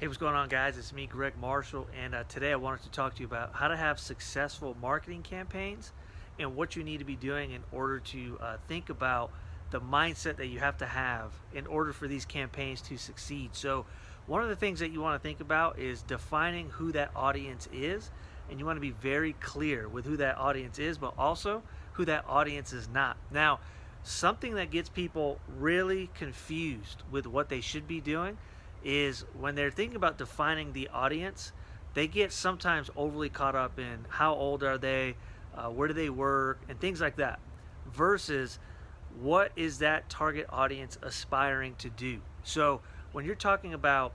Hey, what's going on, guys? It's me, Greg Marshall, and today I wanted to talk to you about how to have successful marketing campaigns and what you need to be doing in order to think about the mindset that you have to have in order for these campaigns to succeed. So, one of the things that you want to think about is defining who that audience is, and you want to be very clear with who that audience is, but also who that audience is not. Now, something that gets people really confused with what they should be doing is when they're thinking about defining the audience, they get sometimes overly caught up in how old are they, where do they work, and things like that, versus what is that target audience aspiring to do. So when you're talking about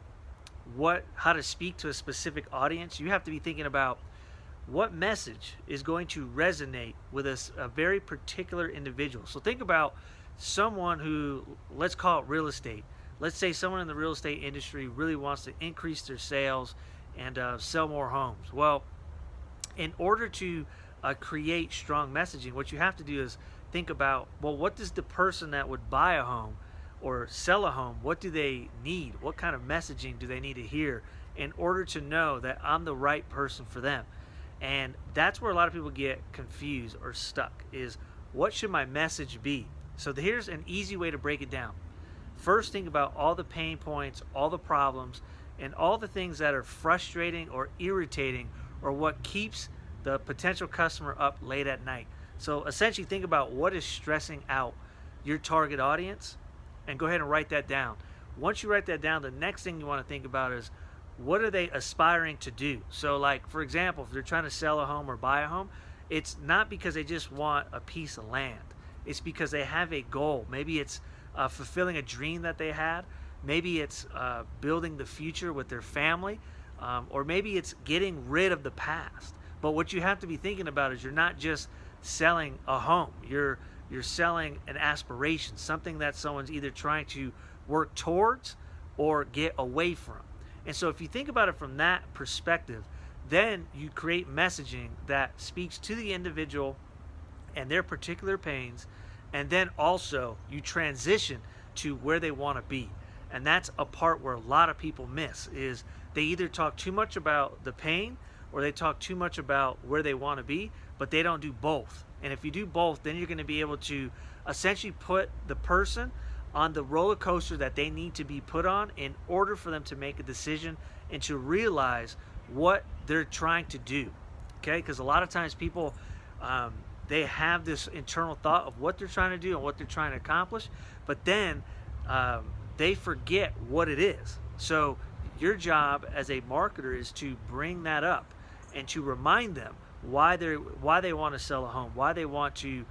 how to speak to a specific audience, you have to be thinking about what message is going to resonate with a very particular individual. So think about someone who, let's call it real estate. Let's say someone in the real estate industry really wants to increase their sales and sell more homes. Well, in order to create strong messaging, what you have to do is think about, well, what does the person that would buy a home or sell a home, what do they need? What kind of messaging do they need to hear in order to know that I'm the right person for them? And that's where a lot of people get confused or stuck, is what should my message be? So here's an easy way to break it down. First, think about all the pain points, all the problems, and all the things that are frustrating or irritating or what keeps the potential customer up late at night. So essentially think about what is stressing out your target audience and go ahead and write that down. Once you write that down, the next thing you want to think about is what are they aspiring to do? So like, for example, if they're trying to sell a home or buy a home, it's not because they just want a piece of land. It's because they have a goal. Maybe it's fulfilling a dream that they had. Maybe it's building the future with their family, or maybe it's getting rid of the past. But what you have to be thinking about is you're not just selling a home. You're selling an aspiration, something that someone's either trying to work towards or get away from. And so if you think about it from that perspective, then you create messaging that speaks to the individual and their particular pains, and then also you transition to where they want to be. And that's a part where a lot of people miss, is they either talk too much about the pain or they talk too much about where they want to be, but they don't do both. And if you do both, then you're going to be able to essentially put the person on the roller coaster that they need to be put on in order for them to make a decision and to realize what they're trying to do. Okay? Because a lot of times people they have this internal thought of what they're trying to do and what they're trying to accomplish, but then they forget what it is. So your job as a marketer is to bring that up and to remind them why they want to sell a home, why they want to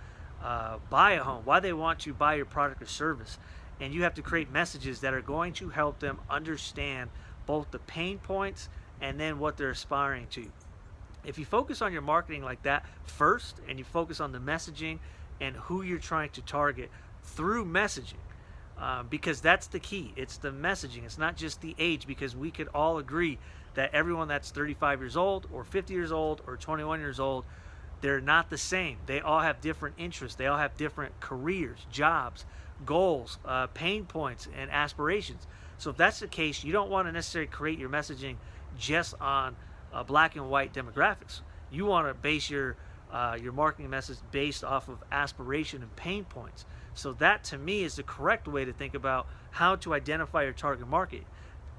buy a home, why they want to buy your product or service. And you have to create messages that are going to help them understand both the pain points and then what they're aspiring to. If you focus on your marketing like that first, and you focus on the messaging and who you're trying to target through messaging, because that's the key. It's the messaging. It's not just the age, because we could all agree that everyone that's 35 years old or 50 years old or 21 years old, they're not the same. They all have different interests. They all have different careers, jobs, goals, pain points, and aspirations. So if that's the case, you don't want to necessarily create your messaging just on black and white demographics. You want to base your marketing message based off of aspiration and pain points. So that, to me, is the correct way to think about how to identify your target market.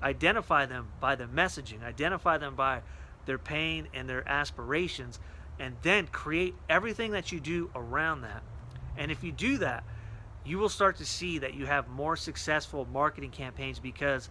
Identify them by the messaging. Identify them by their pain and their aspirations, and then create everything that you do around that. And if you do that, you will start to see that you have more successful marketing campaigns, because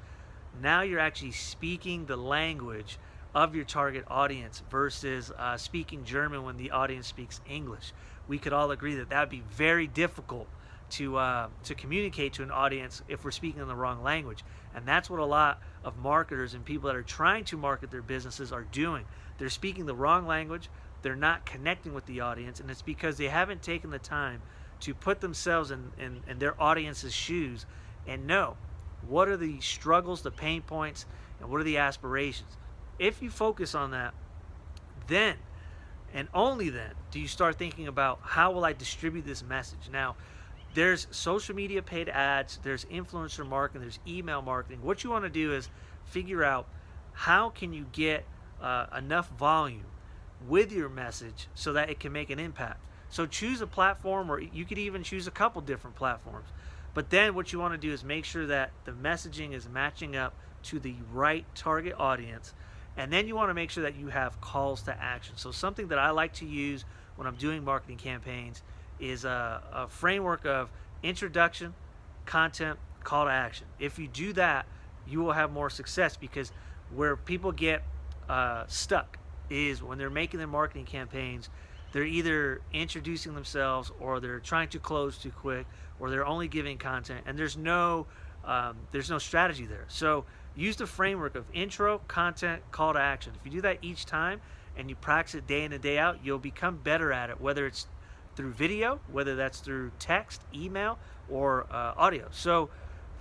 now you're actually speaking the language of your target audience versus speaking German when the audience speaks English. We could all agree that that would be very difficult to communicate to an audience if we're speaking in the wrong language. And that's what a lot of marketers and people that are trying to market their businesses are doing. They're speaking the wrong language. They're not connecting with the audience, and it's because they haven't taken the time to put themselves in their audience's shoes and know what are the struggles, the pain points, and what are the aspirations. If you focus on that, then and only then do you start thinking about, how will I distribute this message? Now, there's social media paid ads, there's influencer marketing, there's email marketing. What you want to do is figure out how can you get enough volume with your message so that it can make an impact. So choose a platform, or you could even choose a couple different platforms. But then what you want to do is make sure that the messaging is matching up to the right target audience. And then you want to make sure that you have calls to action. So something that I like to use when I'm doing marketing campaigns is a framework of introduction, content, call to action. If you do that, you will have more success, because where people get stuck is when they're making their marketing campaigns, they're either introducing themselves, or they're trying to close too quick, or they're only giving content, and there's no strategy there. So use the framework of intro, content, call to action. If you do that each time and you practice it day in and day out, you'll become better at it, whether it's through video, whether that's through text, email, or audio. So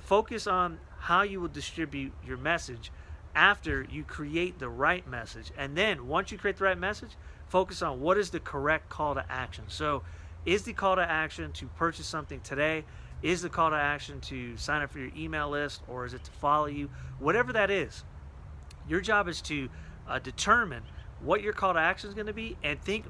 focus on how you will distribute your message after you create the right message. And then once you create the right message, focus on what is the correct call to action. So is the call to action to purchase something today? Is the call to action to sign up for your email list, or is it to follow you? Whatever that is, your job is to determine what your call to action is going to be, and think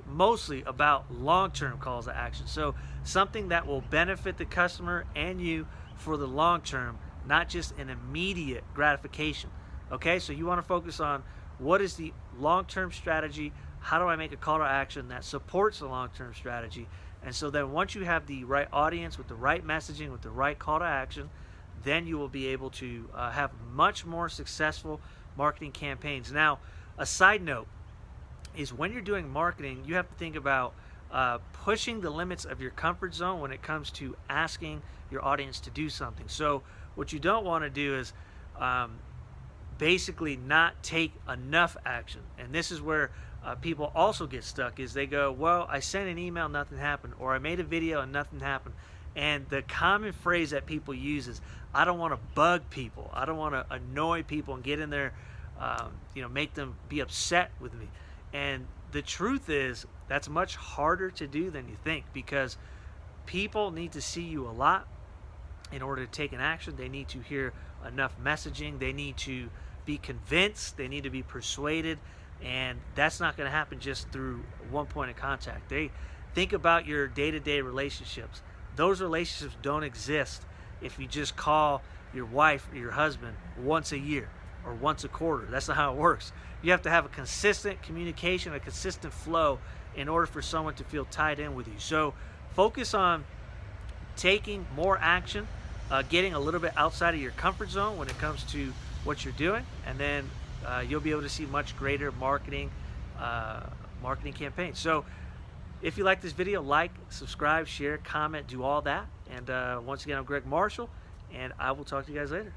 mostly about long-term calls to action. So something that will benefit the customer and you for the long term, not just an immediate gratification. Okay, so you want to focus on what is the long-term strategy, how do I make a call to action that supports the long-term strategy. And so then once you have the right audience with the right messaging, with the right call to action, then you will be able to have much more successful marketing campaigns. Now, a side note is when you're doing marketing, you have to think about pushing the limits of your comfort zone when it comes to asking your audience to do something. So what you don't want to do is basically not take enough action. And this is where people also get stuck, is they go, well, I sent an email, nothing happened, or I made a video and nothing happened. And the common phrase that people use is, I don't want to bug people. I don't want to annoy people and get in there, make them be upset with me. And the truth is, that's much harder to do than you think, because people need to see you a lot in order to take an action. They need to hear enough messaging. They need to be convinced. They need to be persuaded. And that's not going to happen just through one point of contact. Think about your day-to-day relationships. Those relationships don't exist if you just call your wife or your husband once a year or once a quarter. That's not how it works. You have to have a consistent communication, a consistent flow in order for someone to feel tied in with you. So focus on taking more action, getting a little bit outside of your comfort zone when it comes to what you're doing, and then you'll be able to see much greater marketing campaigns. So if you like this video, like, subscribe, share, comment, do all that. And once again, I'm Greg Marshall, and I will talk to you guys later.